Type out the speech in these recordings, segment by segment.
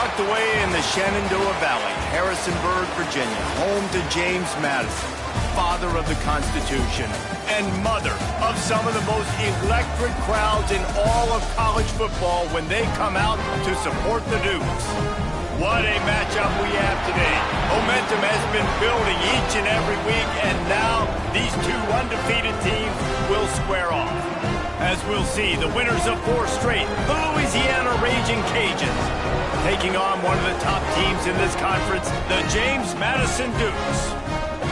Tucked away in the Shenandoah Valley, Harrisonburg, Virginia, home to James Madison, father of the Constitution and mother of some of the most electric crowds in all of college football when they come out to support the Dukes. What a matchup we have today. Momentum has been building each and every week, and now these two undefeated teams will square off. As we'll see, the winners of 4 straight, the Louisiana Raging Cajuns, taking on one of the top teams in this conference, the James Madison Dukes.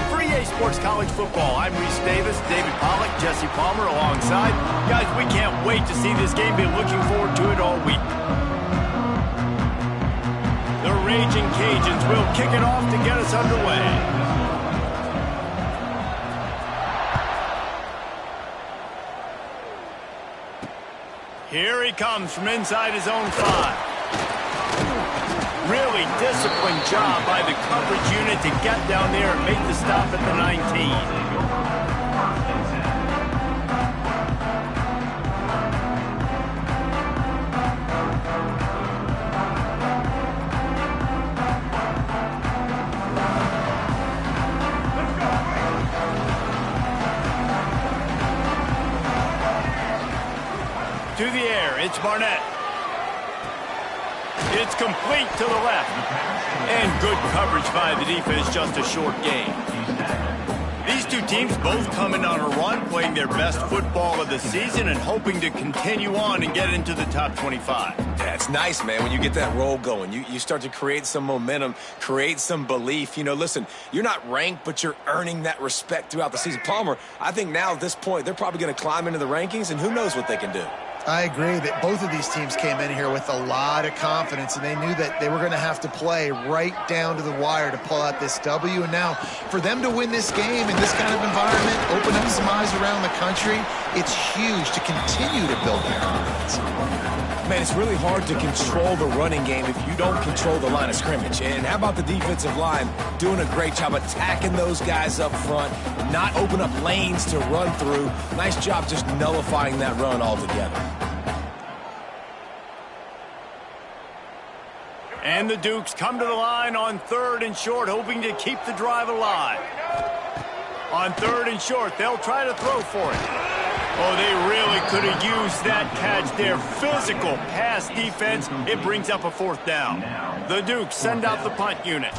For EA Sports College Football, I'm Reese Davis, David Pollack, Jesse Palmer alongside. Guys, we can't wait to see this game. Been looking forward to it all week. The Raging Cajuns will kick it off to get us underway. Here he comes from inside his own 5. Really disciplined job by the coverage unit to get down there and make the stop at the 19. To the air, it's Barnett. It's complete to the left. And good coverage by the defense, just a short gain. These two teams both coming on a run, playing their best football of the season and hoping to continue on and get into the top 25. Yeah, it's nice, man, when you get that roll going. You start to create some momentum, create some belief. You know, listen, you're not ranked, but you're earning that respect throughout the season. Palmer, I think now at this point, they're probably going to climb into the rankings, and who knows what they can do. I agree that both of these teams came in here with a lot of confidence, and they knew that they were going to have to play right down to the wire to pull out this W. And now, for them to win this game in this kind of environment, open up some eyes around the country, it's huge to continue to build their confidence. Man, it's really hard to control the running game if you don't control the line of scrimmage. And how about the defensive line doing a great job attacking those guys up front, not open up lanes to run through. Nice job just nullifying that run altogether. And the Dukes come to the line on 3rd and short, hoping to keep the drive alive. On 3rd and short, they'll try to throw for it. Oh, they really could have used that catch there. Physical pass defense. It brings up a 4th down. The Dukes send out the punt unit.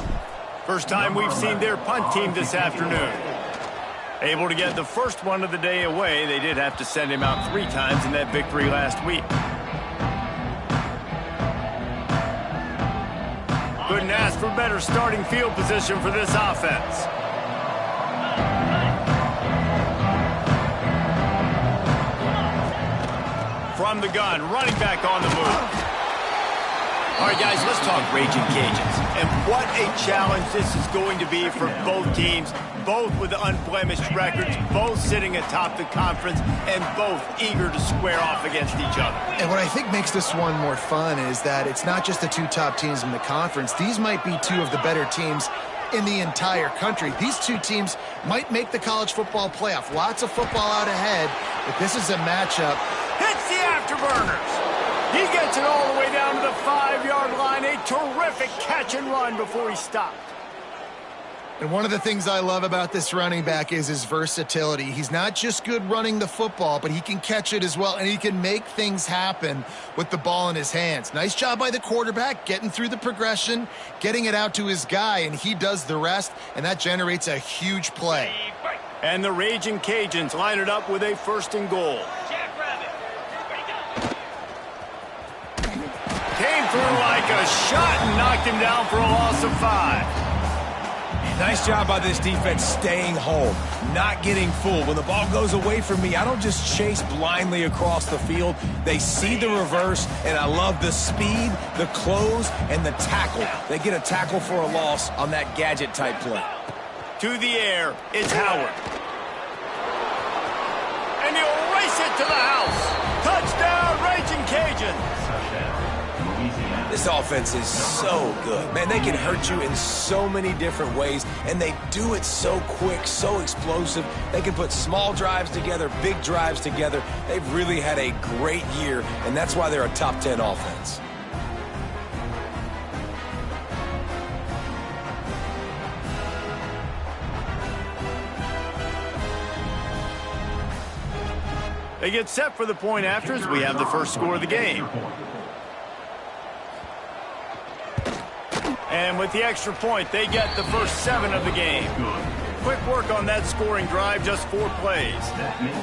First time we've seen their punt team this afternoon. Able to get the first one of the day away. They did have to send him out 3 times in that victory last week. Couldn't ask for better starting field position for this offense. From the gun, running back on the move. All right, guys, let's talk Raging Cajuns. And what a challenge this is going to be for both teams, both with unblemished records, both sitting atop the conference, and both eager to square off against each other. And what I think makes this one more fun is that it's not just the 2 top teams in the conference. These might be 2 of the better teams in the entire country. These 2 teams might make the college football playoff. Lots of football out ahead, but this is a matchup. Hits the afterburners. He gets it all the way down to the 5-yard line. A terrific catch and run before he stopped. And one of the things I love about this running back is his versatility. He's not just good running the football, but he can catch it as well, and he can make things happen with the ball in his hands. Nice job by the quarterback, getting through the progression, getting it out to his guy, and he does the rest, and that generates a huge play. And the Raging Cajuns line it up with a 1st and goal. Came through like a shot and knocked him down for a loss of 5. Nice job by this defense staying home, not getting fooled. When the ball goes away from me, I don't just chase blindly across the field. They see the reverse, and I love the speed, the close, and the tackle. They get a tackle for a loss on that gadget-type play. To the air, it's Howard. And he'll race it to the house. Touchdown, Raging Cajuns. This offense is so good. Man, they can hurt you in so many different ways, and they do it so quick, so explosive. They can put small drives together, big drives together. They've really had a great year, and that's why they're a top 10 offense. They get set for the point after as we have the first score of the game. And with the extra point, they get the first 7 of the game. Quick work on that scoring drive, just 4 plays.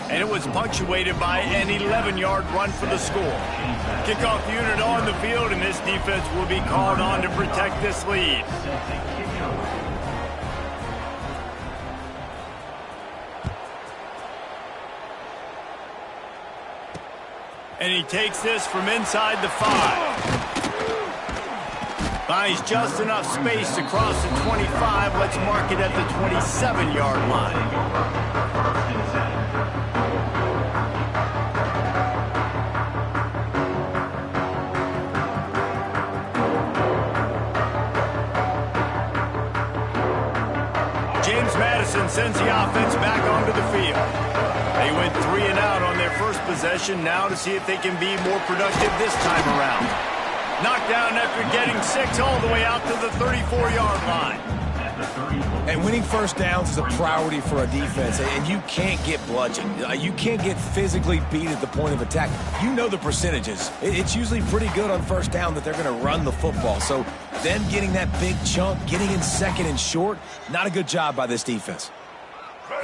And it was punctuated by an 11-yard run for the score. Kickoff unit on the field, and this defense will be called on to protect this lead. And he takes this from inside the 5. Finds just enough space to cross the 25. Let's mark it at the 27-yard line. James Madison sends the offense back onto the field. They went 3 and out on their first possession, now to see if they can be more productive this time around. Knocked down after getting 6 all the way out to the 34-yard line. And winning first downs is a priority for a defense, and you can't get bludgeoned. You can't get physically beat at the point of attack. You know the percentages. It's usually pretty good on first down that they're going to run the football. So them getting that big chunk, getting in second and short, not a good job by this defense.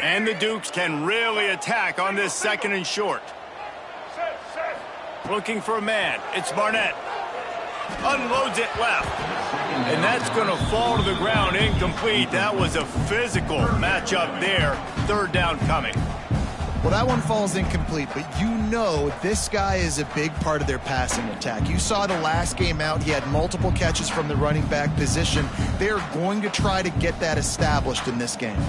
And the Dukes can really attack on this second and short. Looking for a man. It's Barnett. Unloads it left. And that's going to fall to the ground incomplete. That was a physical matchup there. Third down coming. Well, that one falls incomplete, but you know this guy is a big part of their passing attack. You saw the last game out, he had multiple catches from the running back position. They're going to try to get that established in this game.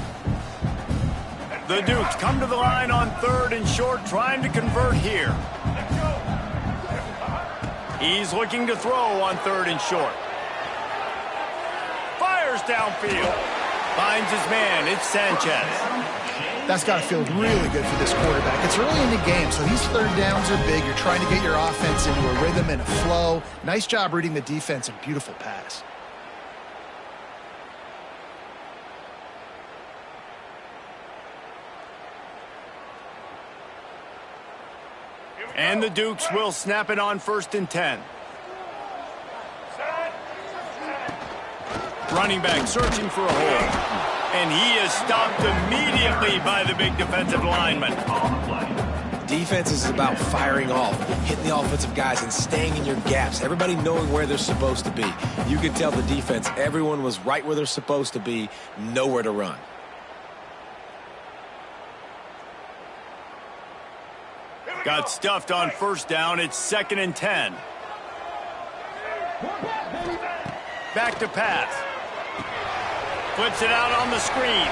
The Dukes come to the line on third and short, trying to convert here. He's looking to throw on third and short. Fires downfield. Finds his man. It's Sanchez. That's got to feel really good for this quarterback. It's early in the game, so these third downs are big. You're trying to get your offense into a rhythm and a flow. Nice job reading the defense and beautiful pass. And the Dukes will snap it on first and 10. Running back searching for a hole. And he is stopped immediately by the big defensive lineman. Defense is about firing off, hitting the offensive guys and staying in your gaps. Everybody knowing where they're supposed to be. You could tell the defense, everyone was right where they're supposed to be, nowhere to run. Got stuffed on first down. It's second and 10. Back to pass. Flips it out on the screen.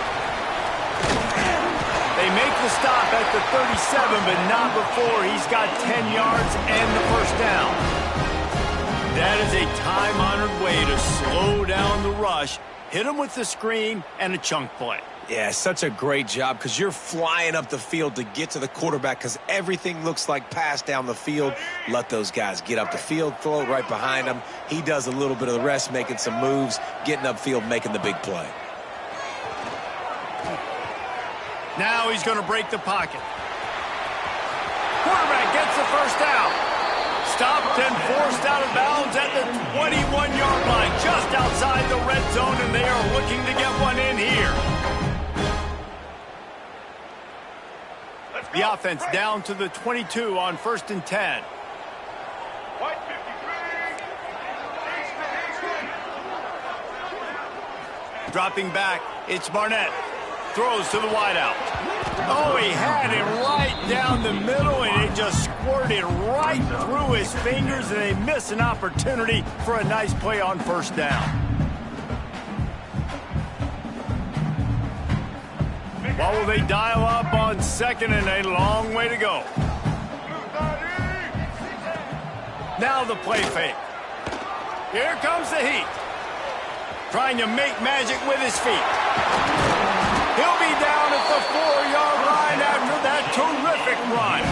They make the stop at the 37, but not before. He's got 10 yards and the first down. That is a time-honored way to slow down the rush, hit him with the screen, and a chunk play. Yeah, such a great job because you're flying up the field to get to the quarterback because everything looks like pass down the field. Let those guys get up the field, throw it right behind him. He does a little bit of the rest, making some moves, getting upfield, making the big play. Now he's going to break the pocket. Quarterback gets the first down. Stopped and forced out of bounds at the 21-yard line, just outside the red zone, and they are looking to get one in here. The offense down to the 22 on first and 10. Dropping back, it's Barnett. Throws to the wideout. Oh, he had it right down the middle, and it just squirted right through his fingers, and they miss an opportunity for a nice play on first down. What will they dial up on second, and a long way to go. Now the play fake. Here comes the heat. Trying to make magic with his feet. He'll be down at the 4-yard line after that terrific run.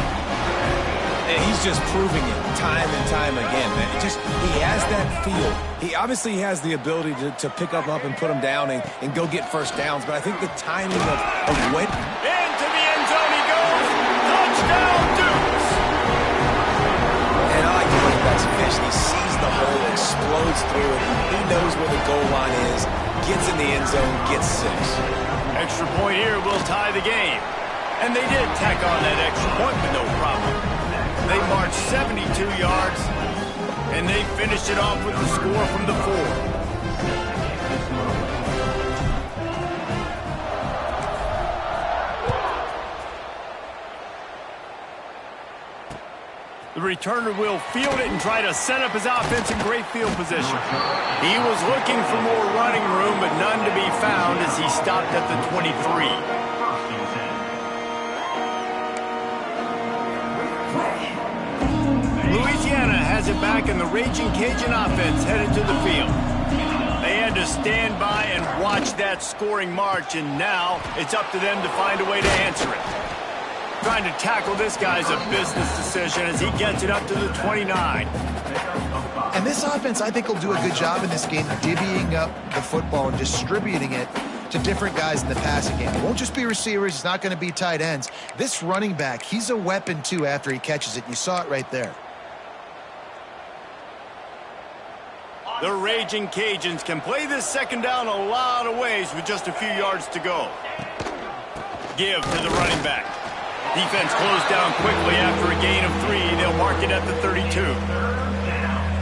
And he's just proving it time and time again, man. He has that feel. He obviously has the ability to pick up and put him down and go get first downs, but I think the timing of when... Into the end zone he goes. Touchdown, Duke. catch, and he sees the hole, explodes through it. He knows where the goal line is, gets in the end zone, gets 6. Extra point here will tie the game. And they did tack on that extra point with no problem. They marched 72 yards, and they finished it off with the score from the 4. The returner will field it and try to set up his offense in great field position. He was looking for more running room, but none to be found as he stopped at the 23. Louisiana has it back, and the Raging Cajun offense headed to the field. They had to stand by and watch that scoring march, and now it's up to them to find a way to answer it. Trying to tackle this guy's a business decision as he gets it up to the 29. And this offense, I think, will do a good job in this game divvying up the football and distributing it to different guys in the passing game. It won't just be receivers. It's not going to be tight ends. This running back, he's a weapon, too, after he catches it. You saw it right there. The Raging Cajuns can play this second down a lot of ways with just a few yards to go. Give to the running back. Defense closed down quickly after a gain of 3. They'll mark it at the 32.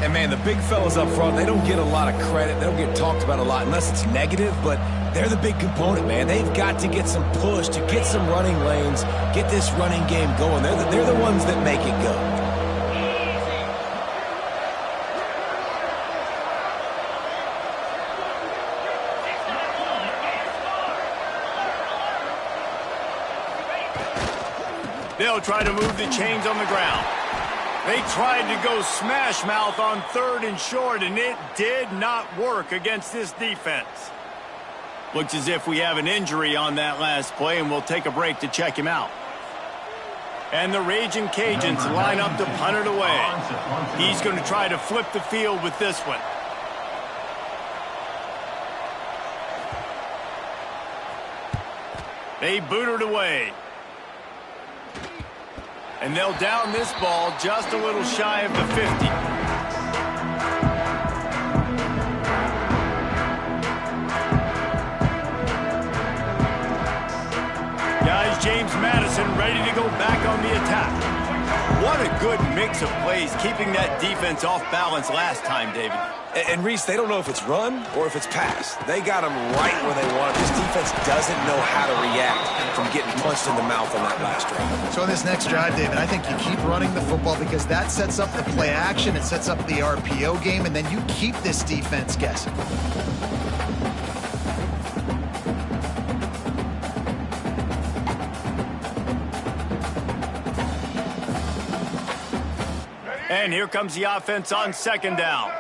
And, man, the big fellas up front, they don't get a lot of credit. They don't get talked about a lot unless it's negative, but they're the big component, man. They've got to get some push, to get some running lanes, get this running game going. They're the ones that make it go. They'll try to move the chains on the ground. They tried to go smash mouth on 3rd and short, and it did not work against this defense. Looks as if we have an injury on that last play, and we'll take a break to check him out. And the Raging Cajuns line up to punt it away. He's going to try to flip the field with this one. They boot it away. And they'll down this ball just a little shy of the 50. Guys, James Madison ready to go back on the attack. What a good mix of plays, keeping that defense off balance last time, David. And Reese, they don't know if it's run or if it's pass. They got them right where they want it. This defense doesn't know how to react from getting punched in the mouth on that last drive. So on this next drive, David, I think you keep running the football because that sets up the play action, it sets up the RPO game, and then you keep this defense guessing. And here comes the offense on 2nd down.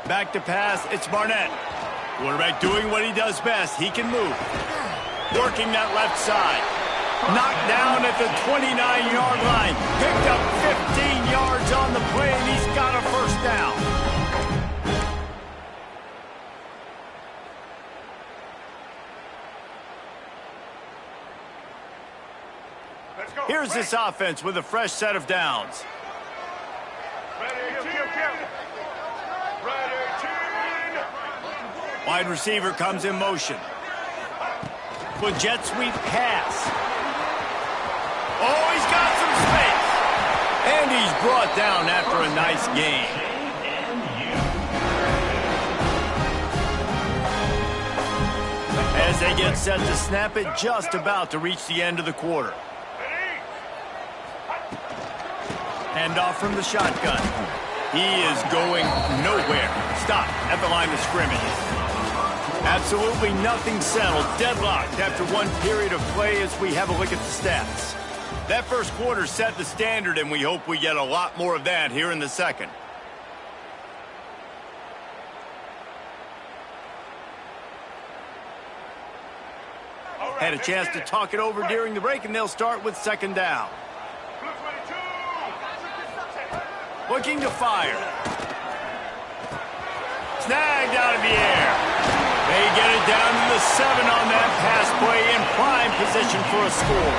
Back to pass, it's Barnett. Quarterback doing what he does best. He can move. Working that left side. Knocked down at the 29-yard line. Picked up 15 yards on the play, and he's got a 1st down. Here's this offense with a fresh set of downs. Wide receiver comes in motion. With jet sweep pass. Oh, he's got some space. And he's brought down after a nice gain. As they get set to snap it, just about to reach the end of the quarter. Hand off from the shotgun. He is going nowhere. Stop at the line of scrimmage. Absolutely nothing settled. Deadlocked after one period of play as we have a look at the stats. That first quarter set the standard, and we hope we get a lot more of that here in the second. Had a chance to talk it over during the break, and they'll start with 2nd down. Looking to fire. Snagged out of the air. They get it down to the 7 on that pass play in prime position for a score.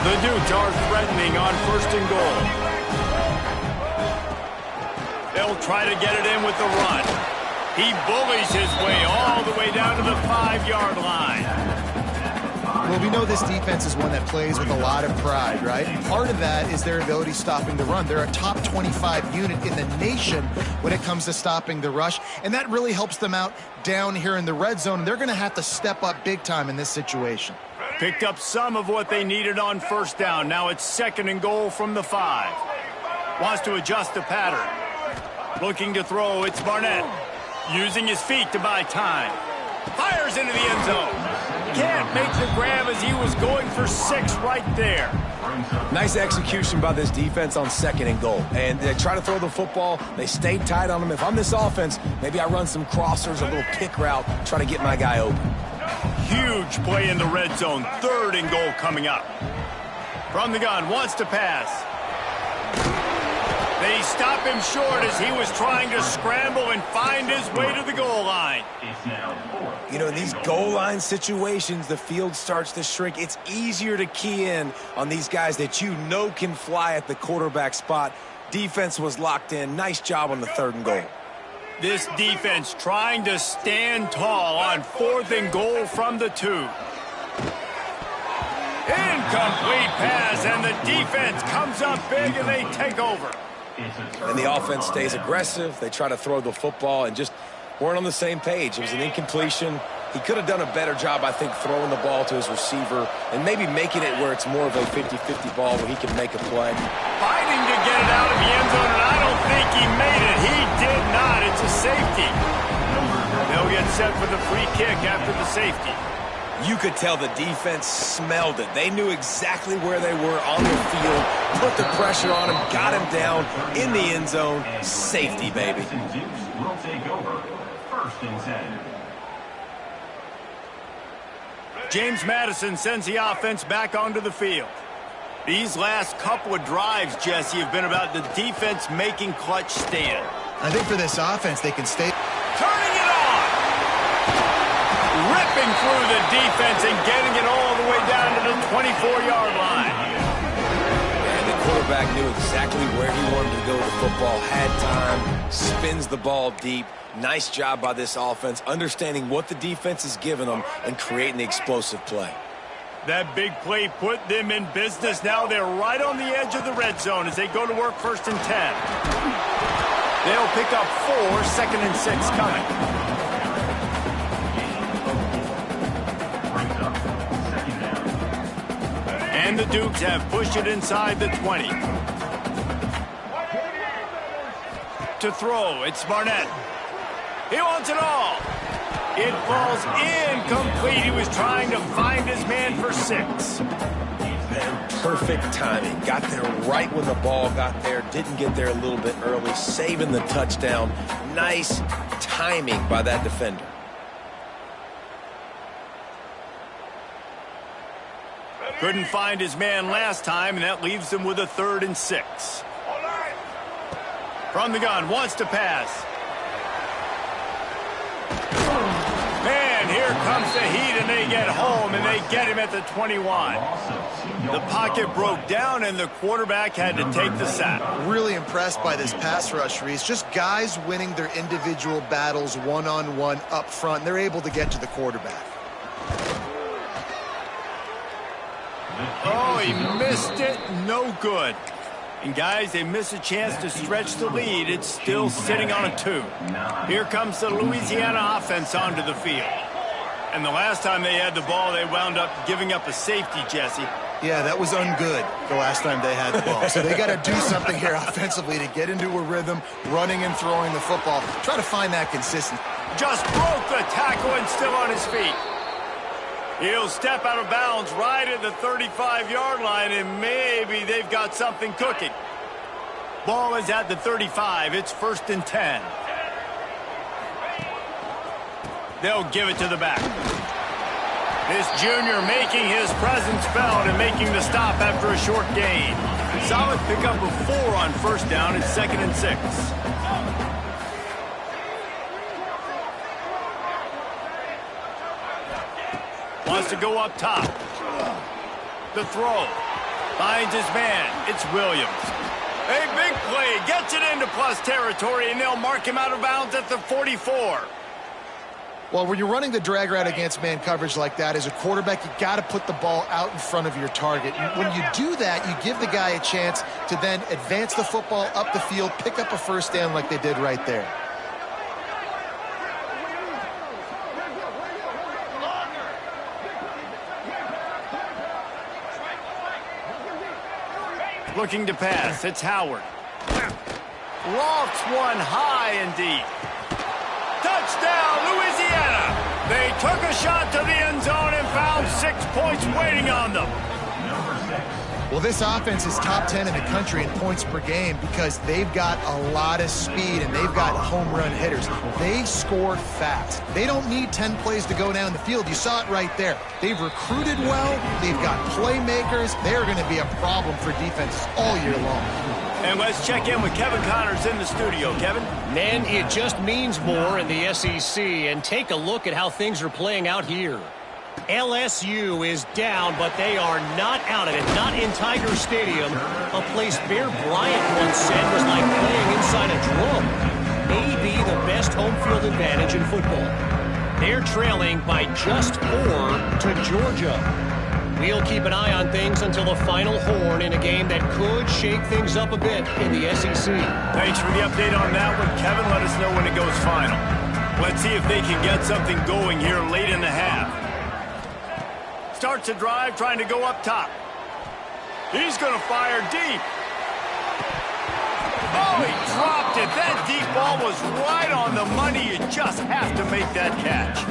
The Dukes are threatening on 1st and goal. They'll try to get it in with the run. He bullies his way all the way down to the 5-yard line. Well, we know this defense is one that plays with a lot of pride, right? Part of that is their ability stopping the run. They're a top 25 unit in the nation when it comes to stopping the rush, and that really helps them out down here in the red zone. They're going to have to step up big time in this situation. Picked up some of what they needed on 1st down. Now it's 2nd and goal from the 5. Wants to adjust the pattern. Looking to throw, it's Barnett. Using his feet to buy time. Fires into the end zone. Can't make the grab as he was going for 6 right there. Nice execution by this defense on 2nd and goal. And they try to throw the football. They stayed tight on him. If I'm this offense, maybe I run some crossers, a little pick route, try to get my guy open. Huge play in the red zone. 3rd and goal coming up. From the gun, wants to pass. They stop him short as he was trying to scramble and find his way to the goal line. You know, in these goal line situations, the field starts to shrink. It's easier to key in on these guys that you know can fly at the quarterback spot. Defense was locked in. Nice job on the 3rd and goal. This defense trying to stand tall on 4th and goal from the 2. Incomplete pass, and the defense comes up big, and they take over. And the offense stays aggressive. They try to throw the football and just weren't on the same page. It was an incompletion. He could have done a better job, I think, throwing the ball to his receiver and maybe making it where it's more of a 50-50 ball where he can make a play. Fighting to get it out of the end zone, and I don't think he made it. He did not. It's a safety. They'll get set for the free kick after the safety. You could tell the defense smelled it. They knew exactly where they were on the field, put the pressure on him, got him down in the end zone. Safety, baby. Will take over 1st and 10. James Madison sends the offense back onto the field. These last couple of drives, Jesse, have been about the defense making clutch stand. I think for this offense, they can stay. Turning it on! Ripping through the defense and getting it all the way down to the 24-yard line. And the quarterback knew exactly where he wanted to go with the football, had time, spins the ball deep. Nice job by this offense, understanding what the defense is giving them and creating the explosive play. That big play put them in business. Now they're right on the edge of the red zone as they go to work 1st and 10. They'll pick up 4, 2nd and 6 coming. And the Dukes have pushed it inside the 20. To throw, it's Barnett. He wants it all. It falls incomplete. He was trying to find his man for 6. And perfect timing. Got there right when the ball got there. Didn't get there a little bit early. Saving the touchdown. Nice timing by that defender. Couldn't find his man last time, and that leaves him with a 3rd and 6. From the gun, wants to pass. And here comes the heat, and they get home, and they get him at the 21. The pocket broke down, and the quarterback had to take the sack. Really impressed by this pass rush, Reese. Just guys winning their individual battles one-on-one up front. They're able to get to the quarterback. Oh, he missed it. No good. And, guys, they miss a chance to stretch the lead. It's still sitting on a 2. Here comes the Louisiana offense onto the field. And the last time they had the ball, they wound up giving up a safety, Jesse. Yeah, that was ungood the last time they had the ball. So they got to do something here offensively to get into a rhythm, running and throwing the football. Try to find that consistency. Just broke the tackle and still on his feet. He'll step out of bounds right at the 35-yard line, and maybe they've got something cooking. Ball is at the 35. It's 1st and 10. They'll give it to the back. This junior making his presence felt and making the stop after a short gain. Solid pickup of 4 on 1st down. It's 2nd and 6. Wants to go up top. The throw. Finds his man. It's Williams. A big play. Gets it into plus territory, and they'll mark him out of bounds at the 44. Well, when you're running the drag route against man coverage like that, as a quarterback, you got to put the ball out in front of your target. When you do that, you give the guy a chance to then advance the football up the field, pick up a first down like they did right there. Looking to pass. It's Howard. Lofts one high and deep. Touchdown, Louisiana! They took a shot to the end zone and found 6 points waiting on them. Well, this offense is top 10 in the country in points per game because they've got a lot of speed and they've got home run hitters. They score fast. They don't need 10 plays to go down the field. You saw it right there. They've recruited well. They've got playmakers. They're going to be a problem for defenses all year long. And let's check in with Kevin Connors in the studio. Kevin? Man, it just means more in the SEC, and take a look at how things are playing out here. LSU is down, but they are not out of it, not in Tiger Stadium, a place Bear Bryant once said was like playing inside a drum. Maybe the best home field advantage in football. They're trailing by just 4 to Georgia. We'll keep an eye on things until the final horn in a game that could shake things up a bit in the SEC. Thanks for the update on that one, Kevin. Let us know when it goes final. Let's see if they can get something going here late in the half. Starts a drive trying to go up top. He's going to fire deep. Oh, he dropped it. That deep ball was right on the money. You just have to make that catch.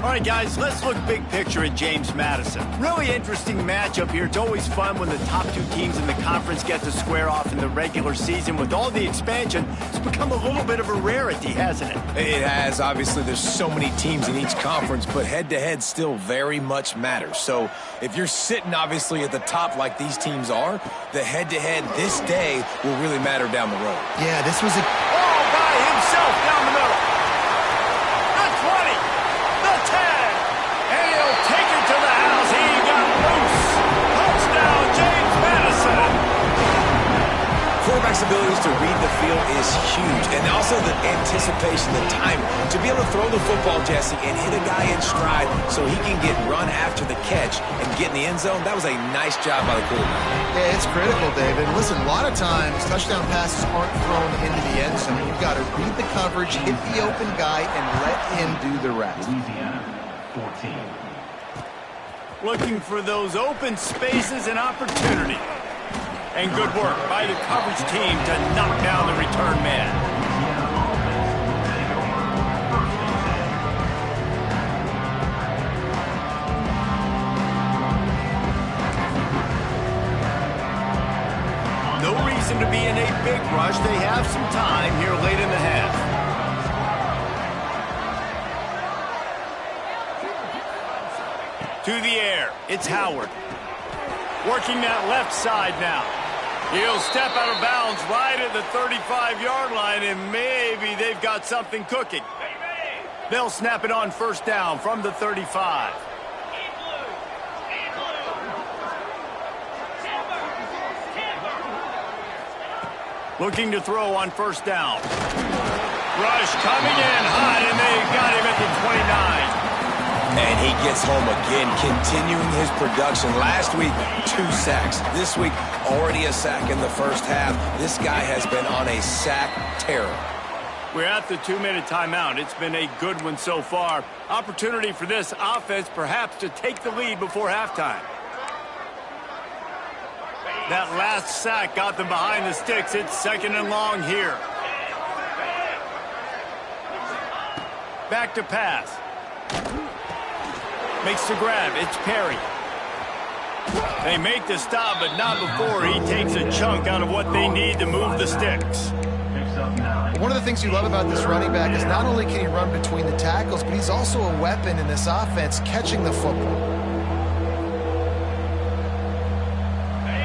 All right, guys, let's look big picture at James Madison. Really interesting matchup here. It's always fun when the top 2 teams in the conference get to square off in the regular season. With all the expansion, it's become a little bit of a rarity, hasn't it? It has. Obviously, there's so many teams in each conference, but head-to-head still very much matters. So if you're sitting, obviously, at the top like these teams are, the head-to-head this day will really matter down the road. Yeah, this was a... Oh, by himself down the middle. The 20. The 10. And he'll take it to the house. He got loose. Touchdown, James Madison. Quarterback's abilities to read the field is huge, and also the anticipation, the time to be able to throw the football, Jesse, and hit a guy in stride so he can get run after the catch and get in the end zone. That was a nice job by the quarterback. Yeah, it's critical, David. Listen, a lot of times touchdown passes aren't thrown into the end zone. You've got to read the coverage, hit the open guy, and let him do the rest. Louisiana, 14. Looking for those open spaces and opportunity. And good work by the coverage team to knock down the return man. No reason to be in a big rush. They have some time here late in the half. To the air, it's Howard. Working that left side now. He'll step out of bounds right at the 35-yard line, and maybe they've got something cooking. They'll snap it on first down from the 35. Looking to throw on first down. Rush coming in hot, and they got him at the 29. And he gets home again, continuing his production. Last week, 2 sacks. This week, already a sack in the first half. This guy has been on a sack tear. We're at the 2-minute timeout. It's been a good one so far. Opportunity for this offense perhaps to take the lead before halftime. That last sack got them behind the sticks. It's 2nd and long here. Back to pass. Makes the grab. It's Perry. They make the stop, but not before he takes a chunk out of what they need to move the sticks. One of the things you love about this running back is not only can he run between the tackles, but he's also a weapon in this offense, catching the football.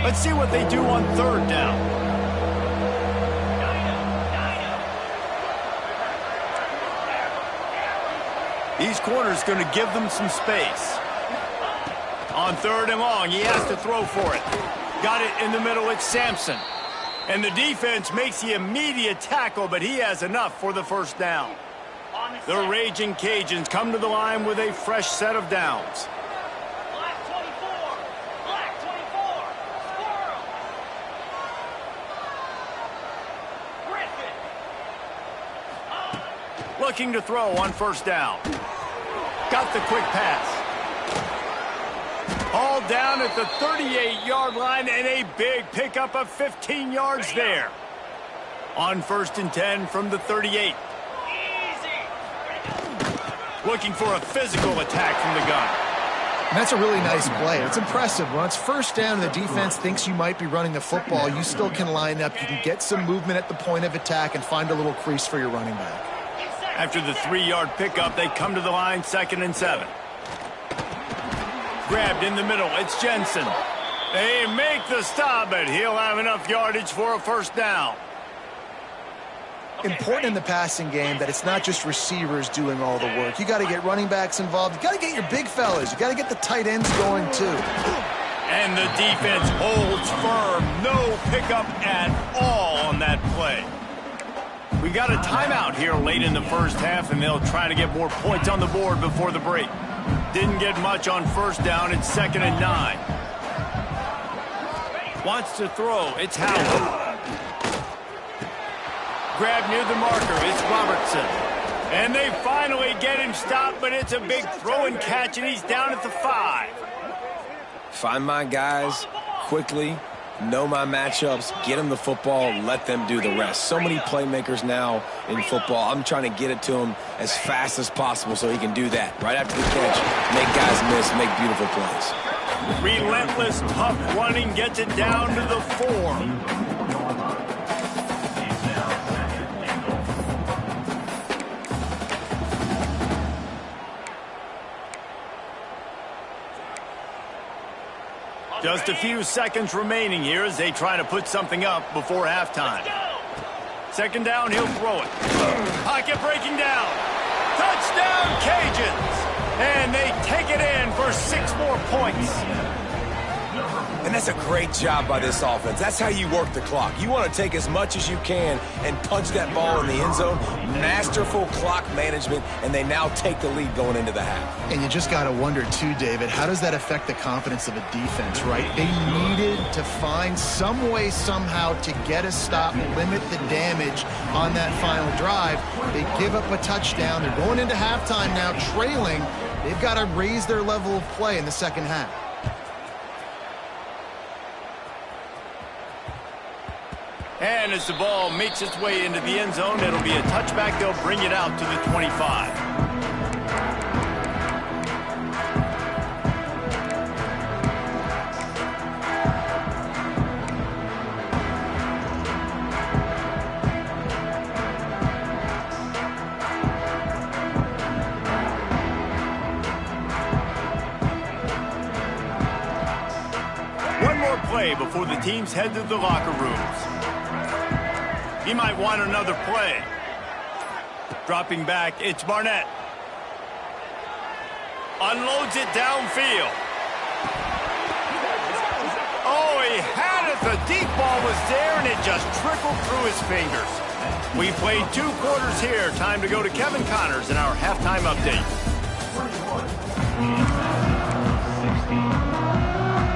Let's see what they do on 3rd down. These corners going to give them some space. On 3rd and long, he has to throw for it. Got it in the middle, it's Sampson. And the defense makes the immediate tackle, but he has enough for the first down. The Raging Cajuns come to the line with a fresh set of downs. Black 24. Black 24. Squirrel. Griffin. Looking to throw on first down. Got the quick pass. All down at the 38-yard line, and a big pickup of 15 yards there. On 1st and 10 from the 38. Looking for a physical attack from the gun. And that's a really nice play. It's impressive. When it's first down and the defense thinks you might be running the football, you still can line up. You can get some movement at the point of attack and find a little crease for your running back. After the 3-yard pickup, they come to the line 2nd and 7. Grabbed in the middle, it's Jensen. They make the stop, but he'll have enough yardage for a first down. Important in the passing game that it's not just receivers doing all the work. You got to get running backs involved. You got to get your big fellas. You got to get the tight ends going too. And the defense holds firm. No pickup at all on that play. We got a timeout here late in the first half, and they'll try to get more points on the board before the break. Didn't get much on first down. It's 2nd and 9. Wants to throw. It's Howard. Grab near the marker. It's Robertson. And they finally get him stopped, but it's a big throw and catch, and he's down at the 5. Find my guys quickly, know my matchups, get them the football, let them do the rest. So many playmakers now in football. I'm trying to get it to him as fast as possible so he can do that. Right after the catch, make guys miss, make beautiful plays. Relentless, tough running gets it down to the 4. Just a few seconds remaining here as they try to put something up before halftime. 2nd down, he'll throw it. Pocket breaking down. Touchdown, Cajuns! And they take it in for 6 more points. And that's a great job by this offense. That's how you work the clock. You want to take as much as you can and punch that ball in the end zone. Masterful clock management, and they now take the lead going into the half. And you just got to wonder, too, David, how does that affect the confidence of a defense, right? They needed to find some way, somehow, to get a stop, limit the damage on that final drive. They give up a touchdown. They're going into halftime now, trailing. They've got to raise their level of play in the second half. And as the ball makes its way into the end zone, it'll be a touchback. They'll bring it out to the 25. One more play before the teams head to the locker rooms. He might want another play. Dropping back, it's Barnett. Unloads it downfield. Oh, he had it. The deep ball was there, and it just trickled through his fingers. We played 2 quarters here. Time to go to Kevin Connors in our halftime update.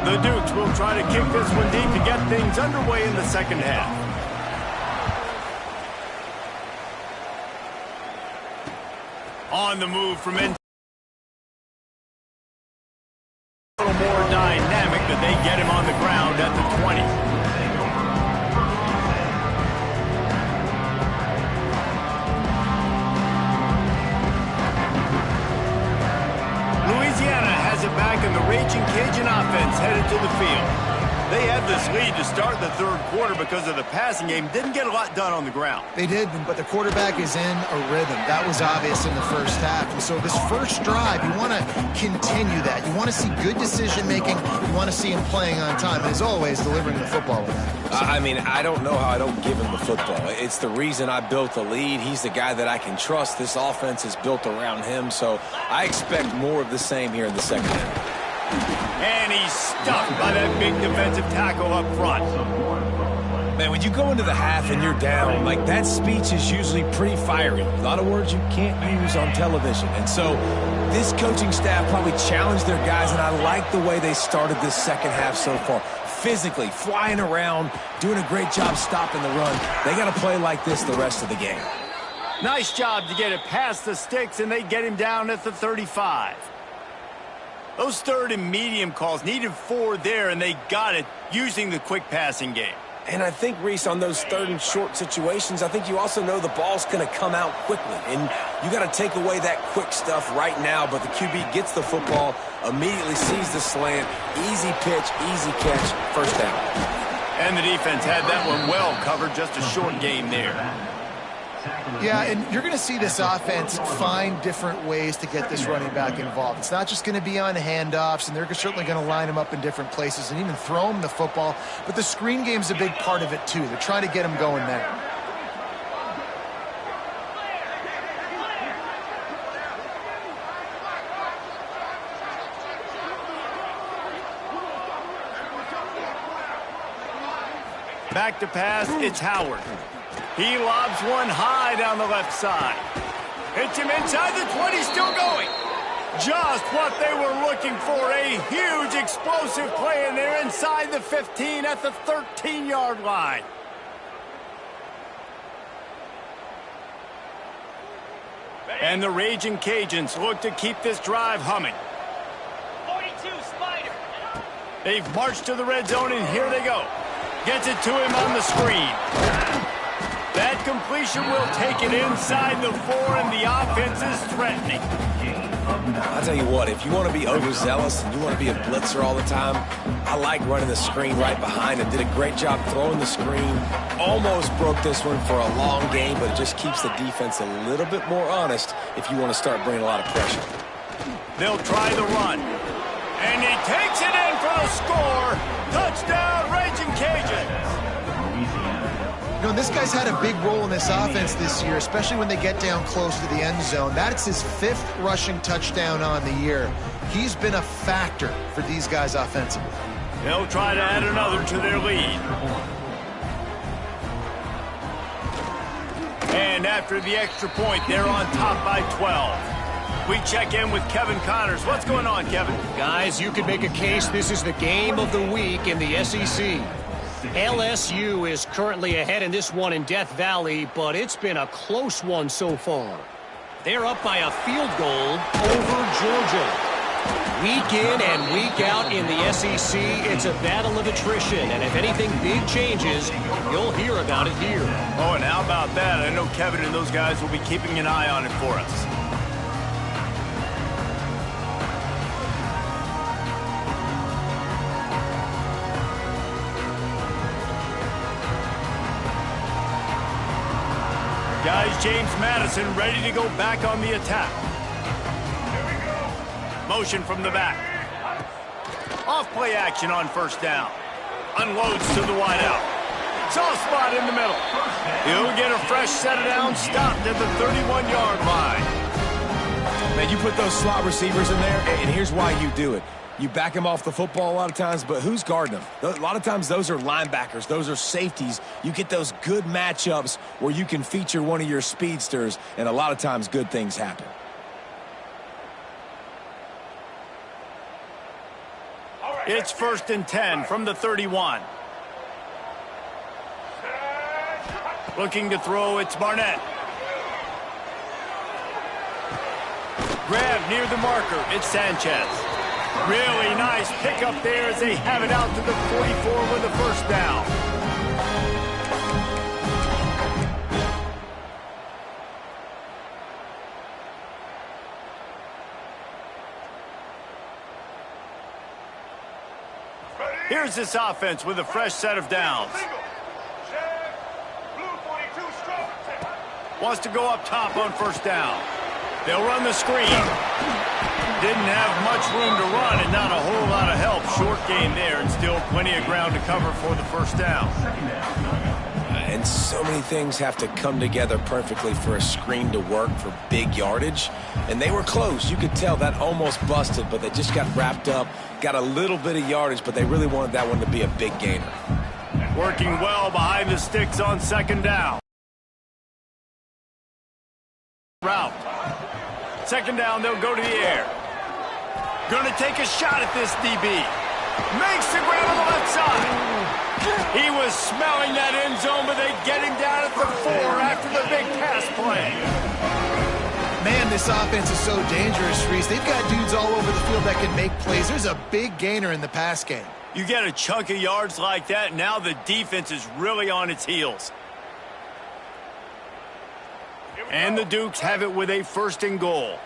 The Dukes will try to kick this one deep to get things underway in the second half. On the move from in. A little more dynamic, but they get him on the ground at the 20. Louisiana has it back, and the Raging Cajun offense headed to the field. They had this lead to start the 3rd quarter because of the passing game. Didn't get a lot done on the ground. They did, but the quarterback is in a rhythm. That was obvious in the first half. And so this first drive, you want to continue that. You want to see good decision-making. You want to see him playing on time. And as always, delivering the football with that. I mean, I don't know how I don't give him the football. It's the reason I built the lead. He's the guy that I can trust. This offense is built around him, so I expect more of the same here in the second half. And he's stuffed by that big defensive tackle up front. Man, when you go into the half and you're down, like, that speech is usually pretty fiery. A lot of words you can't use on television. And so this coaching staff probably challenged their guys, and I like the way they started this second half so far. Physically, flying around, doing a great job stopping the run. They got to play like this the rest of the game. Nice job to get it past the sticks, and they get him down at the 35. Those third and medium calls needed 4 there, and they got it using the quick passing game. And I think, Reese, on those third and short situations, I think you also know the ball's going to come out quickly. And you got to take away that quick stuff right now. But the QB gets the football, immediately sees the slant, easy pitch, easy catch, first down. And the defense had that one well covered, just a short game there. Yeah, and you're going to see this offense find different ways to get this running back involved. It's not just going to be on handoffs, and they're certainly going to line him up in different places and even throw him the football. But the screen game's a big part of it, too. They're trying to get him going there. Back to pass, it's Howard. He lobs one high down the left side. Hits him inside the 20, still going. Just what they were looking for, a huge explosive play, and they're inside the 15 at the 13-yard line. And the Raging Cajuns look to keep this drive humming. 42, Spider. They've marched to the red zone, and here they go. Gets it to him on the screen. That completion will take it inside the 4, and the offense is threatening. I'll tell you what, if you want to be overzealous and you want to be a blitzer all the time, I like running the screen right behind him. Did a great job throwing the screen. Almost broke this one for a long game, but it just keeps the defense a little bit more honest if you want to start bringing a lot of pressure. They'll try the run. And he takes it in for the score. Touchdown, Raging Cajuns. You know, this guy's had a big role in this offense this year, especially when they get down close to the end zone. That's his 5th rushing touchdown on the year. He's been a factor for these guys offensively. They'll try to add another to their lead. And after the extra point, they're on top by 12. We check in with Kevin Connors. What's going on, Kevin? Guys, you could make a case this is the game of the week in the SEC. LSU is currently ahead in this one in Death Valley, but it's been a close one so far. They're up by a field goal over Georgia. Week in and week out in the SEC, it's a battle of attrition, and if anything big changes, you'll hear about it here. Oh, and how about that? I know Kevin and those guys will be keeping an eye on it for us. Guys, James Madison ready to go back on the attack. Motion from the back. Off play action on first down. Unloads to the wideout. Soft spot in the middle. He'll get a fresh set of downs, stopped at the 31-yard line. Man, you put those slot receivers in there, and here's why you do it. You back them off the football a lot of times, but who's guarding them? A lot of times those are linebackers. Those are safeties. You get those good matchups where you can feature one of your speedsters, and a lot of times good things happen. It's 1st and 10 from the 31. Looking to throw, it's Barnett. Grab near the marker, it's Sanchez. Really nice pickup there as they have it out to the 44 with a first down. Here's this offense with a fresh set of downs. Wants to go up top on first down. They'll run the screen. Didn't have much room to run and not a whole lot of help. Short game there and still plenty of ground to cover for the first down. and so many things have to come together perfectly for a screen to work for big yardage. And they were close. You could tell that almost busted, but they just got wrapped up, got a little bit of yardage, but they really wanted that one to be a big gainer. Working well behind the sticks on second down. Route. Second down, they'll go to the air. Gonna take a shot at this DB. Makes the grab on the left side. He was smelling that end zone, but they get him down at the 4 after the big pass play. Man, this offense is so dangerous, Reese. They've got dudes all over the field that can make plays. There's a big gainer in the pass game. You get a chunk of yards like that, now the defense is really on its heels. And the Dukes have it with a 1st and goal.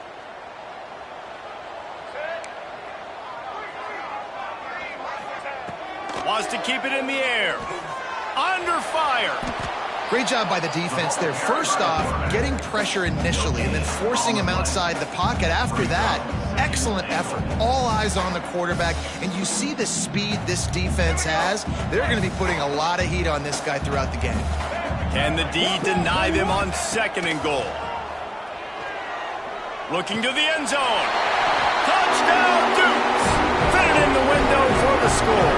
Wants to keep it in the air. Under fire. Great job by the defense there. First off, getting pressure initially and then forcing him outside the pocket. After that, excellent effort. All eyes on the quarterback. And you see the speed this defense has. They're going to be putting a lot of heat on this guy throughout the game. Can the D deny them on 2nd and goal? Looking to the end zone. Touchdown, Dukes! Fit it in the window for the score.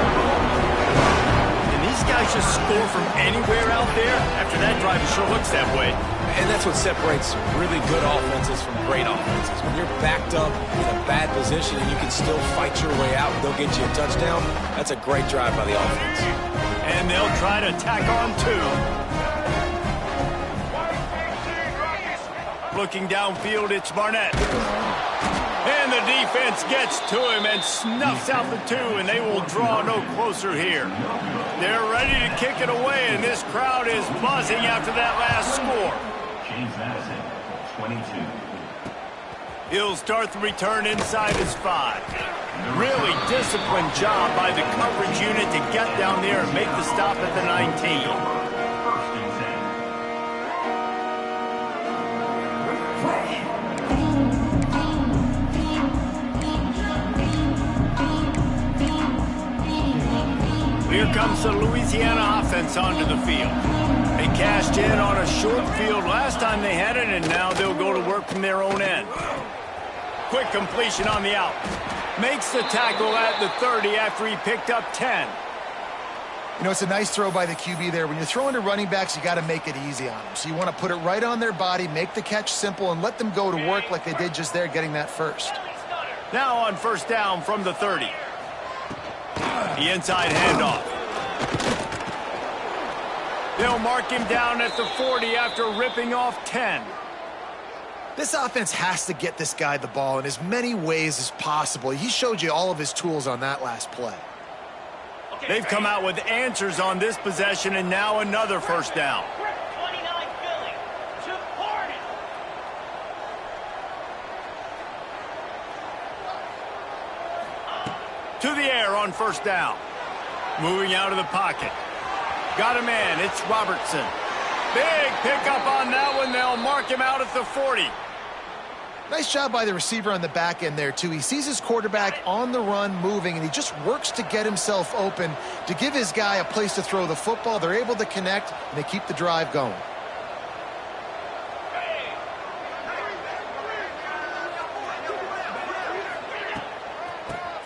And these guys just score from anywhere out there. After that drive, it sure looks that way. And that's what separates really good offenses from great offenses. When you're backed up in a bad position and you can still fight your way out and they'll get you a touchdown, that's a great drive by the offense. And they'll try to tack on 2. Looking downfield, it's Barnett. And the defense gets to him and snuffs out the 2, and they will draw no closer here. They're ready to kick it away, and this crowd is buzzing after that last score. James Madison, 22. He'll start the return inside his 5. Really disciplined job by the coverage unit to get down there and make the stop at the 19. 1st and 10. Here comes the Louisiana offense onto the field. They cashed in on a short field last time they had it, and now they'll go to work from their own end. Quick completion on the out. Makes the tackle at the 30 after he picked up 10. You know, it's a nice throw by the QB there. When you're throwing to running backs, you got to make it easy on them. So you want to put it right on their body, make the catch simple, and let them go to work like they did just there, getting that first. Now on 1st down from the 30. The inside handoff. They'll mark him down at the 40 after ripping off 10. This offense has to get this guy the ball in as many ways as possible. He showed you all of his tools on that last play. They've come out with answers on this possession, and now another 1st down. 29 Philly to Hornet. To the air on 1st down. Moving out of the pocket. Got a man. It's Robertson. Big pickup on that one. They'll mark him out at the 40. Nice job by the receiver on the back end there, too. He sees his quarterback on the run moving, and he just works to get himself open to give his guy a place to throw the football. They're able to connect, and they keep the drive going.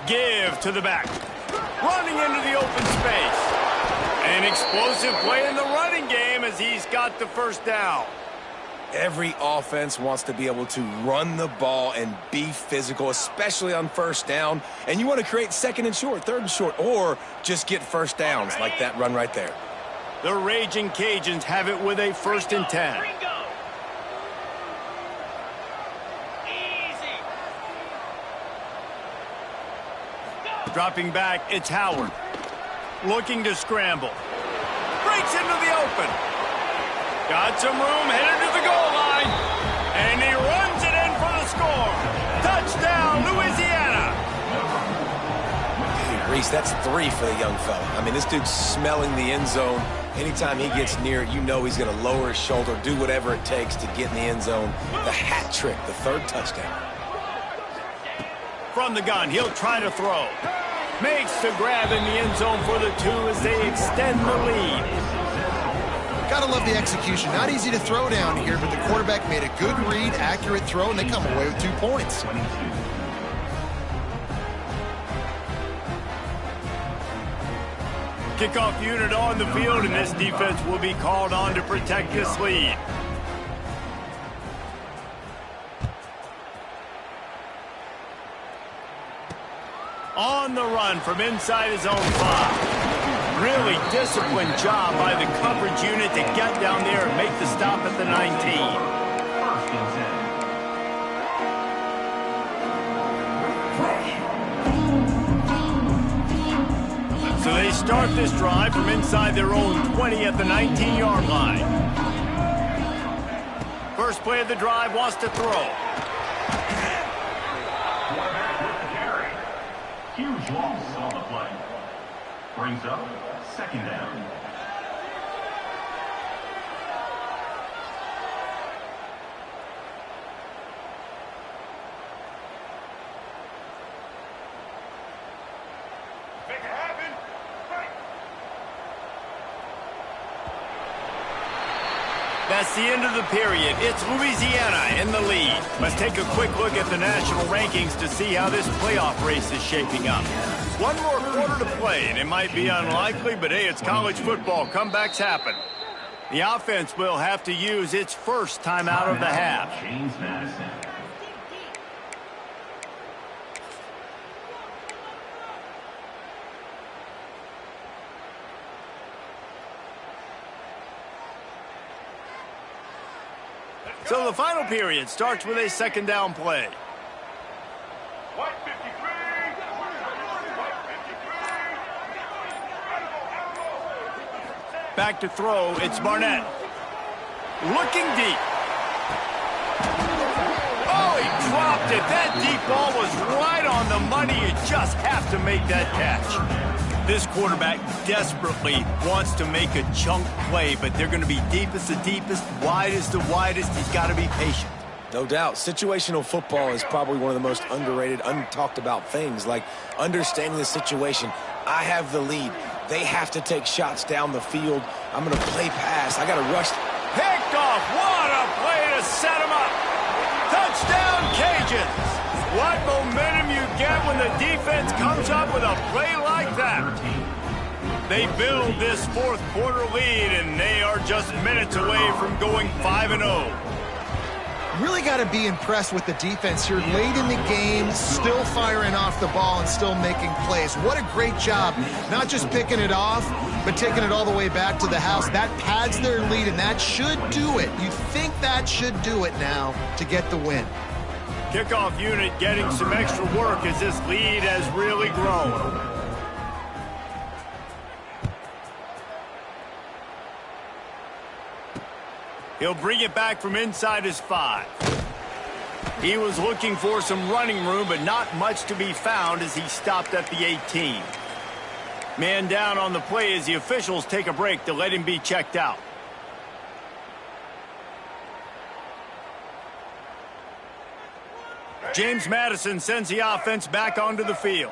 Give to the back. Running into the open space. An explosive play in the running game as he's got the 1st down. Every offense wants to be able to run the ball and be physical, especially on 1st down. And you want to create 2nd and short, 3rd and short, or just get 1st downs like that run right there. The Raging Cajuns have it with a 1st and 10. Ringo. Easy. Dropping back, it's Howard. Looking to scramble. Breaks into the open. Got some room, headed to the goal line. And he runs it in for the score. Touchdown, Louisiana. Hey, Reese, that's 3 for the young fella. I mean, this dude's smelling the end zone. Anytime he gets near it, you know he's going to lower his shoulder, do whatever it takes to get in the end zone. The hat trick, the 3rd touchdown. From the gun, he'll try to throw. Makes the grab in the end zone for the 2 as they extend the lead. Gotta love the execution. Not easy to throw down here, but the quarterback made a good read, accurate throw, and they come away with 2 points. Kickoff unit on the field, and this defense will be called on to protect this lead. On the run from inside his own 5. Really disciplined job by the coverage unit to get down there and make the stop at the 19. So they start this drive from inside their own 20 at the 19-yard line. First play of the drive, wants to throw. Huge loss on the play. Brings up 2nd down. That's the end of the period. It's Louisiana in the lead. Let's take a quick look at the national rankings to see how this playoff race is shaping up. One more quarter to play, and it might be unlikely, but hey, it's college football. Comebacks happen. The offense will have to use its first timeout of the half. James Madison. So the final period starts with a 2nd down play. Back to throw, it's Barnett. Looking deep. Oh, he dropped it. That deep ball was right on the money. You just have to make that catch. This quarterback desperately wants to make a chunk play, but they're going to be deepest the deepest, widest the widest. He's got to be patient. No doubt. Situational football is probably one of the most underrated, untalked about things, like understanding the situation. I have the lead. They have to take shots down the field. I'm going to play pass. I got to rush. Picked off. What a play to set him up. Touchdown, Cajuns. What momentum you get when the defense comes up with a play like that. They build this 4th quarter lead, and they are just minutes away from going 5-0. Really got to be impressed with the defense here late in the game, still firing off the ball and still making plays. What a great job, not just picking it off, but taking it all the way back to the house. That pads their lead, and that should do it. You think that should do it now to get the win. Kickoff unit getting some extra work as this lead has really grown. He'll bring it back from inside his 5. He was looking for some running room, but not much to be found as he stopped at the 18. Man down on the play as the officials take a break to let him be checked out. James Madison sends the offense back onto the field.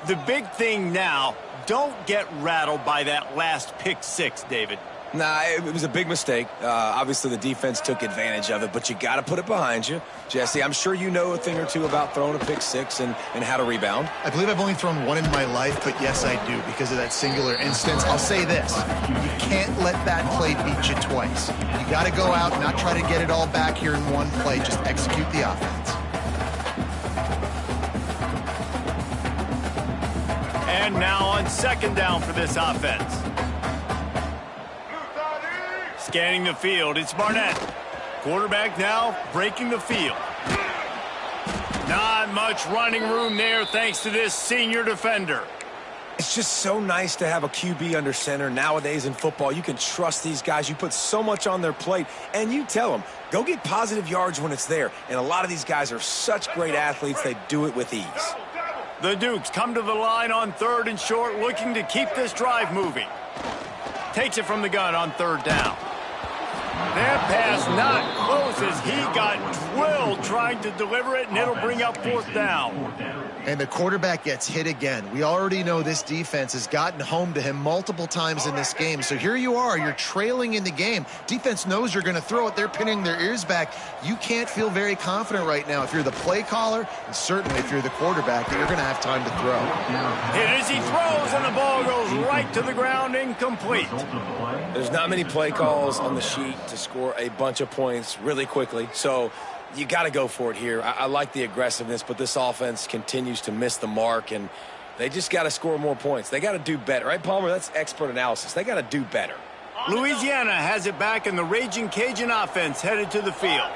The big thing now, don't get rattled by that last pick 6, David. Nah, it was a big mistake. Obviously, the defense took advantage of it, but you got to put it behind you. Jesse, I'm sure you know a thing or two about throwing a pick 6 and how to rebound. I believe I've only thrown one in my life, but yes, I do because of that singular instance. I'll say this. You can't let that play beat you twice. You got to go out and not try to get it all back here in one play. Just execute the offense. And now on 2nd down for this offense. Scanning the field, it's Barnett. Quarterback now breaking the field. Not much running room there thanks to this senior defender. It's just so nice to have a QB under center. Nowadays in football, you can trust these guys. You put so much on their plate, and you tell them, go get positive yards when it's there. And a lot of these guys are such great athletes, they do it with ease. The Dukes come to the line on 3rd and short, looking to keep this drive moving. Takes it from the gun on 3rd down. That pass not close as he got drilled middle trying to deliver it, and it'll bring up 4th down. And the quarterback gets hit again. We already know this defense has gotten home to him multiple times in this game. So here you are, you're trailing in the game. Defense knows you're going to throw it. They're pinning their ears back. You can't feel very confident right now if you're the play caller, and certainly if you're the quarterback, that you're going to have time to throw. Hit as he throws, and the ball goes right to the ground, incomplete. There's not many play calls on the sheet to score a bunch of points really quickly, so you got to go for it here. I like the aggressiveness, but this offense continues to miss the mark, and they just got to score more points. They got to do better, right, Palmer? That's expert analysis. They got to do better. Louisiana has it back, and the Raging Cajun offense headed to the field.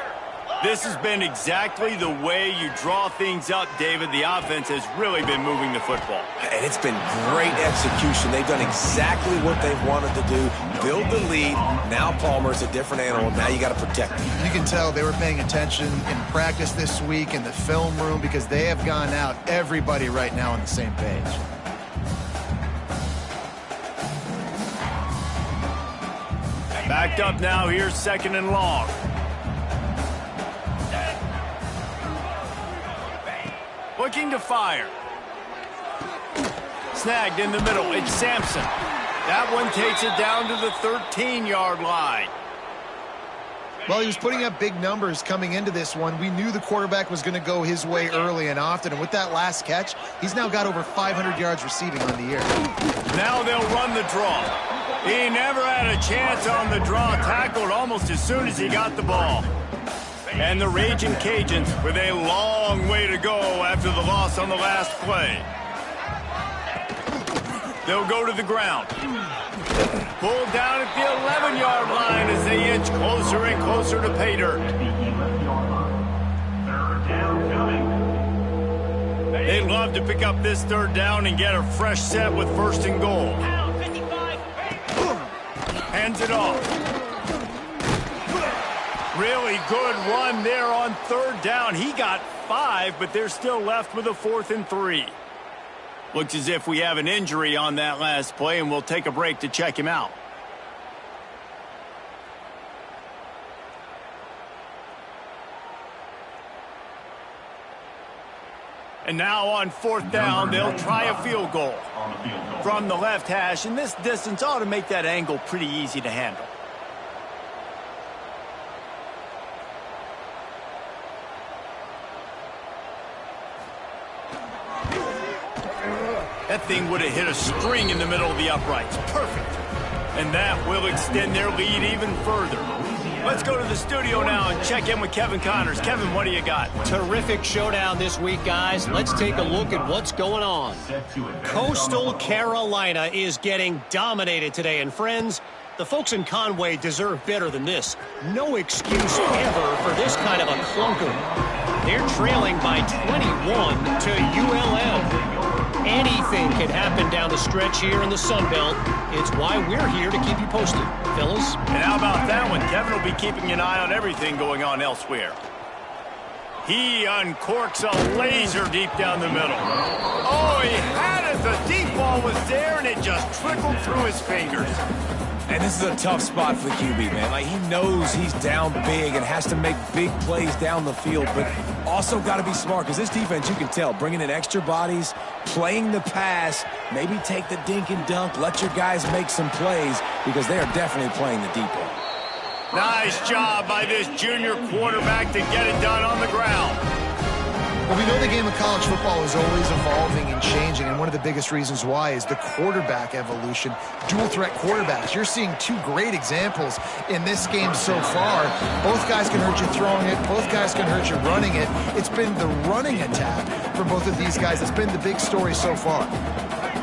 This has been exactly the way you draw things up, David. The offense has really been moving the football. And it's been great execution. They've done exactly what they've wanted to do, build the lead. Now Palmer's a different animal. Now you got to protect him. You can tell they were paying attention in practice this week in the film room because they have gone out, everybody right now on the same page. Backed up now, here's 2nd and long. Looking to fire. Snagged in the middle. It's Sampson. That one takes it down to the 13-yard line. Well, he was putting up big numbers coming into this one. We knew the quarterback was going to go his way early and often. And with that last catch, he's now got over 500 yards receiving on the year. Now they'll run the draw. He never had a chance on the draw. Tackled almost as soon as he got the ball. And the Raging Cajuns with a long way to go after the loss on the last play. They'll go to the ground. Pulled down at the 11-yard line as they inch closer and closer to pay dirt. They'd love to pick up this 3rd down and get a fresh set with 1st and goal. Hands it off. Really good run there on 3rd down. He got 5, but they're still left with a 4th and 3. Looks as if we have an injury on that last play, and we'll take a break to check him out. And now on 4th down, they'll try a field goal from the left hash, and this distance ought to make that angle pretty easy to handle. That thing would have hit a string in the middle of the uprights. Perfect. And that will extend their lead even further. Let's go to the studio now and check in with Kevin Connors. Kevin, what do you got? Terrific showdown this week, guys. Let's take a look at what's going on. Coastal Carolina is getting dominated today. And friends, the folks in Conway deserve better than this. No excuse ever for this kind of a clunker. They're trailing by 21 to ULM. Anything can happen down the stretch here in the Sun Belt. It's why we're here to keep you posted, fellas. And how about that one? Kevin will be keeping an eye on everything going on elsewhere. He uncorks a laser deep down the middle. Oh, he had it. The deep ball was there, and it just trickled through his fingers. And this is a tough spot for the QB, man. Like, he knows he's down big and has to make big plays down the field, but also got to be smart because this defense, you can tell, bringing in extra bodies, playing the pass, maybe take the dink and dunk, let your guys make some plays because they are definitely playing the deep end. Nice job by this junior quarterback to get it done on the ground. Well, we know the game of college football is always evolving and changing, and one of the biggest reasons why is the quarterback evolution. Dual threat quarterbacks. You're seeing 2 great examples in this game so far. Both guys can hurt you throwing it. Both guys can hurt you running it. It's been the running attack for both of these guys that's been the big story so far.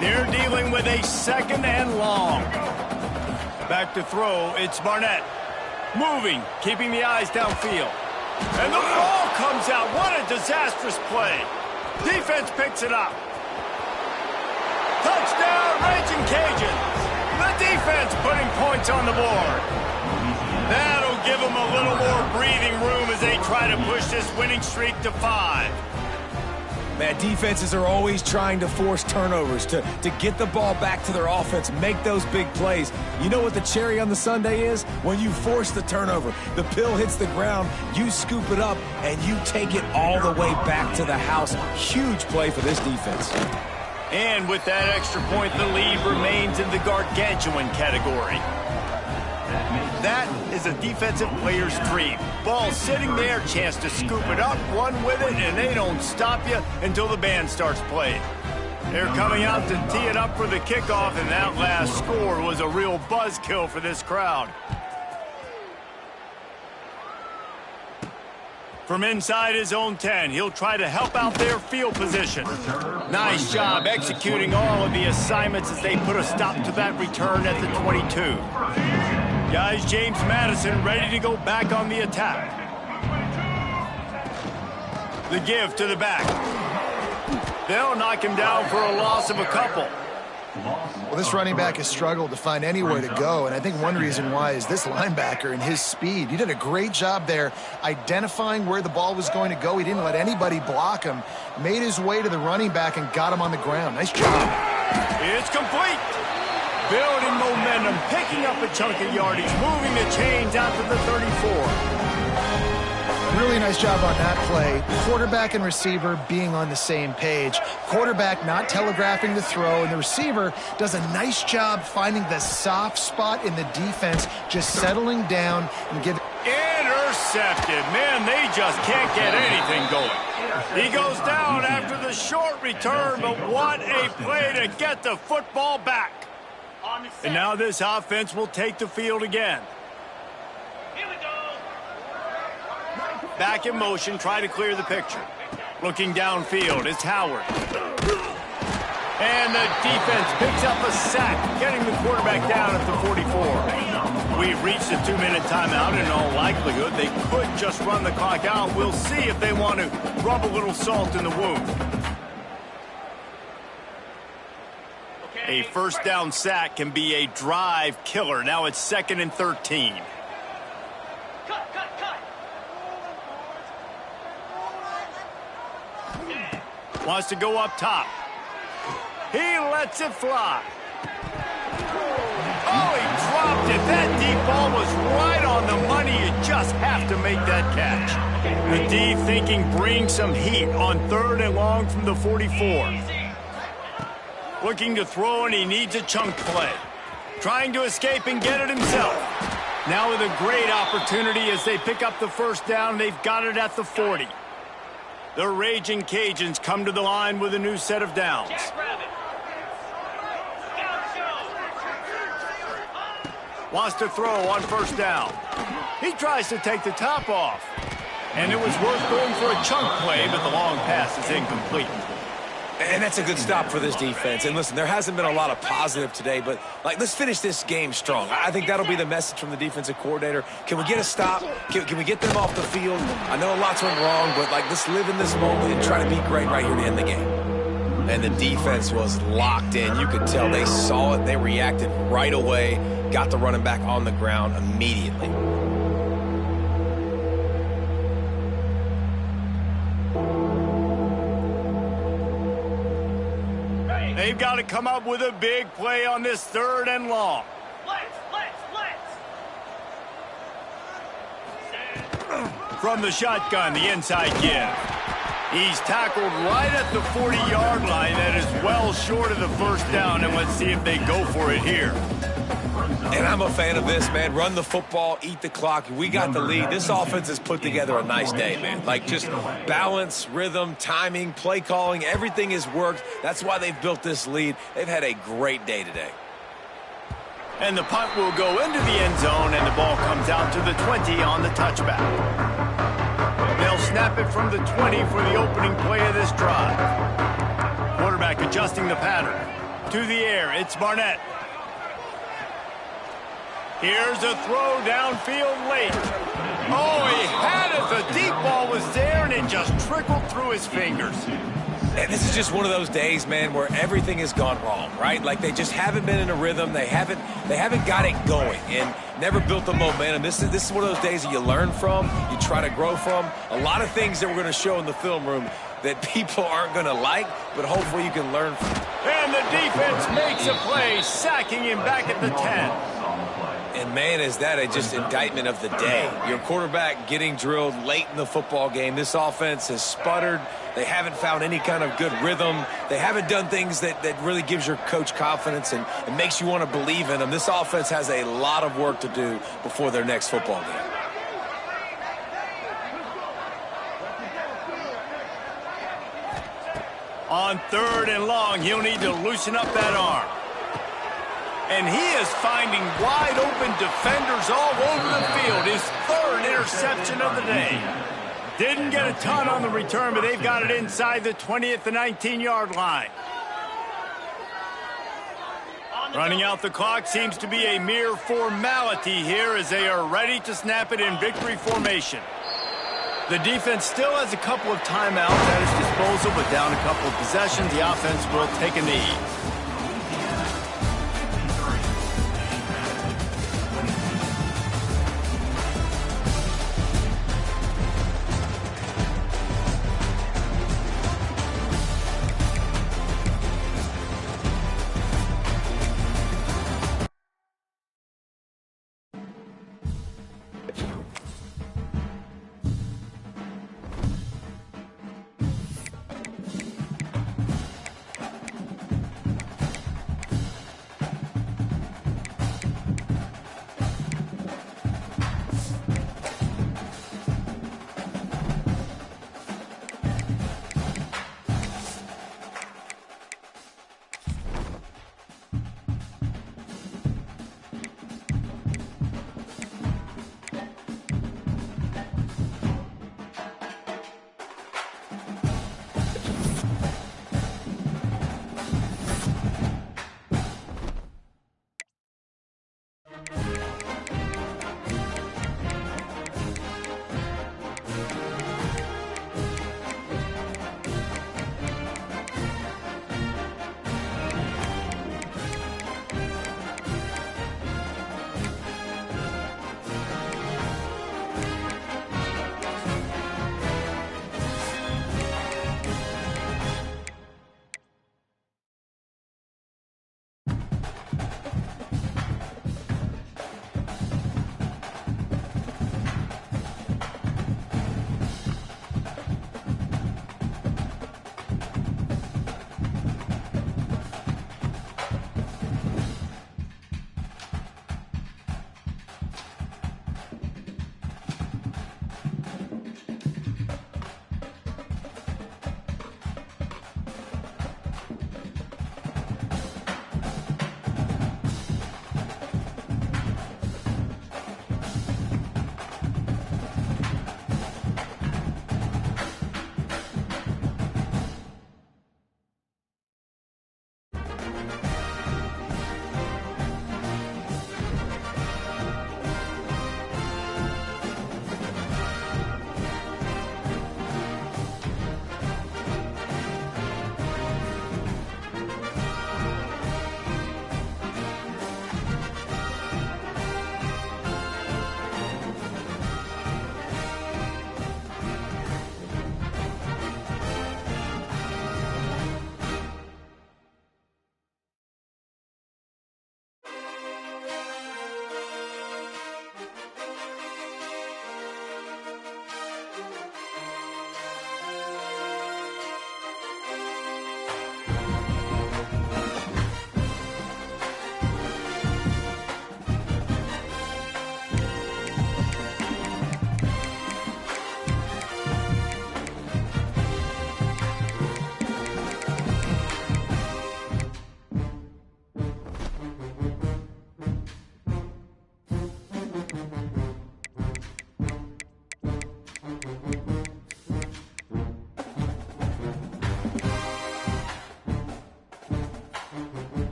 They're dealing with a 2nd and long. Back to throw. It's Barnett. Moving, keeping the eyes downfield. And the ball comes out. What a disastrous play. Defense picks it up. Touchdown, Raging Cajuns. The defense putting points on the board. That'll give them a little more breathing room as they try to push this winning streak to 5. Man, defenses are always trying to force turnovers to get the ball back to their offense, make those big plays. You know what the cherry on the sundae is? When you force the turnover, the pill hits the ground, you scoop it up, and you take it all the way back to the house. Huge play for this defense. And with that extra point, the lead remains in the gargantuan category. That is a defensive player's dream. Ball sitting there, chance to scoop it up, run with it, and they don't stop you until the band starts playing. They're coming out to tee it up for the kickoff, and that last score was a real buzzkill for this crowd. From inside his own 10, he'll try to help out their field position. Nice job executing all of the assignments as they put a stop to that return at the 22. Guys, James Madison ready to go back on the attack. The give to the back. They'll knock him down for a loss of a couple. Well, this running back has struggled to find anywhere to go, and I think one reason why is this linebacker and his speed. He did a great job there identifying where the ball was going to go. He didn't let anybody block him, made his way to the running back and got him on the ground. Nice job. It's complete. Building momentum, picking up a chunk of yardage, moving the chains out to the 34. Really nice job on that play. Quarterback and receiver being on the same page. Quarterback not telegraphing the throw, and the receiver does a nice job finding the soft spot in the defense, just settling down and giving. Intercepted. Man, they just can't get anything going. He goes down after the short return, but what a play to get the football back. And now this offense will take the field again. Back in motion, try to clear the picture. Looking downfield, it's Howard. And the defense picks up a sack, getting the quarterback down at the 44. We've reached a 2-minute timeout. In all likelihood, they could just run the clock out. We'll see if they want to rub a little salt in the wound. A first down sack can be a drive killer. Now it's 2nd and 13. Wants to go up top. He lets it fly. Oh, he dropped it. That deep ball was right on the money. You just have to make that catch. The D thinking bring some heat on 3rd and long from the 44. Looking to throw, and he needs a chunk play. Trying to escape and get it himself. Now with a great opportunity as they pick up the first down. They've got it at the 40. The Raging Cajuns come to the line with a new set of downs. Wants to throw on first down. He tries to take the top off. And it was worth going for a chunk play, but the long pass is incomplete. And that's a good stop for this defense. And listen, there hasn't been a lot of positive today, but let's finish this game strong. I think that'll be the message from the defensive coordinator. Can we get a stop? Can we get them off the field? I know lots went wrong, but let's live in this moment and try to be great right here to end the game. And the defense was locked in. You could tell they saw it. They reacted right away, got the running back on the ground immediately. They've got to come up with a big play on this 3rd and long. From the shotgun, the inside give. He's tackled right at the 40-yard line. That is well short of the first down, and let's see if they go for it here. And I'm a fan of this, man. Run the football, eat the clock. We got the lead. This offense has put together a nice day, man. Just balance, rhythm, timing, play calling, everything has worked. That's why they've built this lead. They've had a great day today. And the punt will go into the end zone, and the ball comes out to the 20 on the touchback. They'll snap it from the 20 for the opening play of this drive. Quarterback adjusting the pattern. To the air, it's Barnett. Here's a throw downfield late. Oh, he had it. The deep ball was there, and it just trickled through his fingers. And this is just one of those days, man, where everything has gone wrong, right? They just haven't been in a rhythm. They haven't got it going and never built the momentum. This is one of those days that you learn from, you try to grow from. A lot of things that we're going to show in the film room that people aren't going to like, but hopefully you can learn from. And the defense makes a play, sacking him back at the 10. And, man, is that just indictment of the day. Your quarterback getting drilled late in the football game. This offense has sputtered. They haven't found any kind of good rhythm. They haven't done things that really gives your coach confidence and makes you want to believe in them. This offense has a lot of work to do before their next football game. On 3rd and long, he'll need to loosen up that arm. And he is finding wide-open defenders all over the field. His 3rd interception of the day. Didn't get a ton on the return, but they've got it inside the 20 at the 19-yard line. Running out the clock seems to be a mere formality here as they are ready to snap it in victory formation. The defense still has a couple of timeouts at its disposal, but down a couple of possessions, the offense will take a knee.